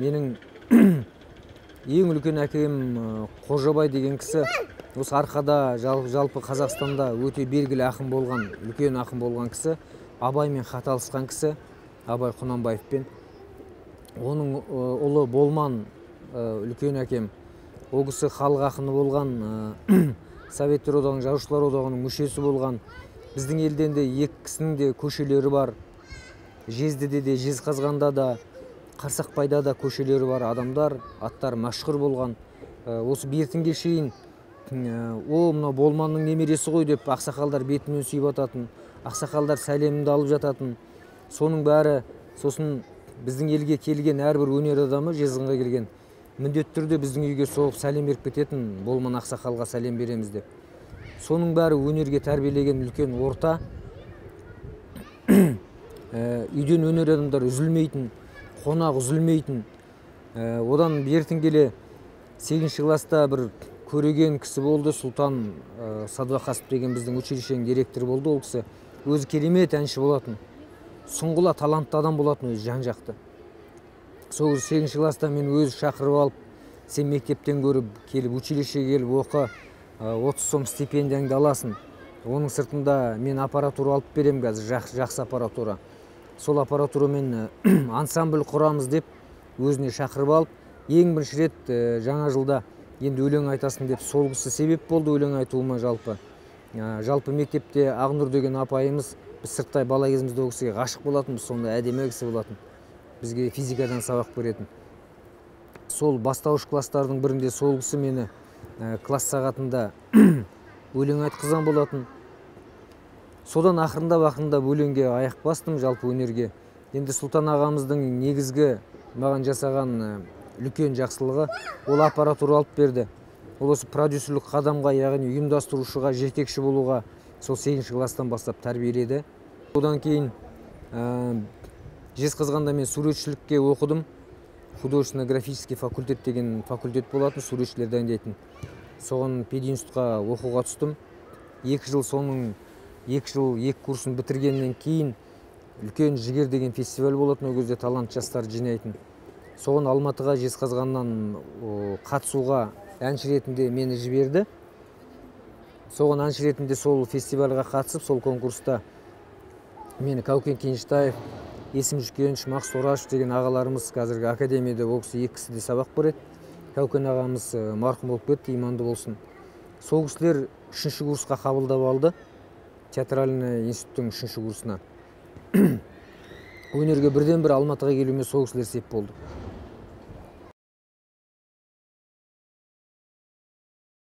Менің ең үлкен әкем Қожабай деген кісі осы арқада жалпы Қазақстанда өте белгілі ақын болған, үлкен ақын болған кісі, Абаймен хат алысқан кісі, Абай Құнанбаевпен. Оның ұлы Болман үлкен әкем. Ол кісі халық ақыны болған, Советтер одағының, Жазушылар одағының мүшесі болған. Біздің елден де екі кісінің де көшелері бар. Жездіде де, Жезқазғанда да, Қарсақбайда да көшелері бар адамдар, аттар машһүр болған. Осы бертінге шейін мына Болманның немересі ғой деп ақсақалдар бетімен сүйіп ататын, ақсақалдар сәлемімді алып жататын. Соның бәрі, сосын біздің елге келген әрбір өнер адамы, Жезқазғанға келген, міндетті түрде біздің үйге соғып сәлем беріп кететін, Болман ақсақалға сәлем береміз деп. Соның бәрі өнерге тәрбиелеген үлкен орта. Үйден өнер адамдар үзілмейтін, қонақ үзілмейтін. Одан бертін келе 8-ші класста бір көреген кісі болды, Сұлтан Садуақасов деген біздің училищенің директоры болды. Ол кісі өзі керемет әнші болатын, сұңғыла талантты адам болатын, өзі жан-жақты. Сол 8-ші класста мен өзі шақырып алып, сен мектептен көріп келіп, училищеге келіп оқы, 30 сом стипендияңды аласың. Оның сыртында мен аппаратура алып берем қазір, жақсы аппаратура. Сол аппаратурамен ансамбль құрамыз деп өзіне шақырып алып, ең бірінші рет жаңа жылда енді өлең айтасың деп сол кісі себеп болды өлең айтуыма жалпы. Жалпы мектепте Ағнұр деген апайымыз, біз сырттай бала кезімізде ол кісіге ғашық болатынбыз, сонда әдемі кісі болатын. Бізге физикадан сабақ беретін. Сол бастауыш класстардың бірінде сол кісі мені класс сағатында өлең айтқызған болатын. Содан ақырындап өлеңге аяқ бастым, жалпы өнерге. Енді Сұлтан ағамыздың негізгі маған жасаған үлкен жақсылығы, ол аппаратура алып берді. Ол осы продюсерлік қадамға, яғни ұйымдастырушыға, жетекші болуға сол 8-ші класстан бастап тәрбиеледі. Одан кейін Жезқазғанда мен суретшілікке оқыдым. Художественно-графический факультет деген факультет болатын, суретшілер дайындайтын. Соған пединститутқа оқуға түстім. 2 жыл соның 2 курсын бітіргеннен кейін үлкен жігер деген фестиваль болатын, ол кезде талант жастар жинайтын. Соған Алматыға, Жезқазғаннан қатысуға әнші ретінде мені жіберді. Соған әнші ретінде сол фестивальға қатысып, сол конкурста мені Каукен Кенжетаев, Есім Жүкенш, Мақсұт Орашев деген ағаларымыз қазіргі академияда ол кісі 2 кісі де сабақ береді. Каукен ағамыз марқұм болып кетті, иманды болсын. Сол кісілер 3-ші курсқа қабылдап алды, театральный институттың 3-ші курсына. Өнерге бірден бір Алматыға келуіме сол кісілер сеп болды.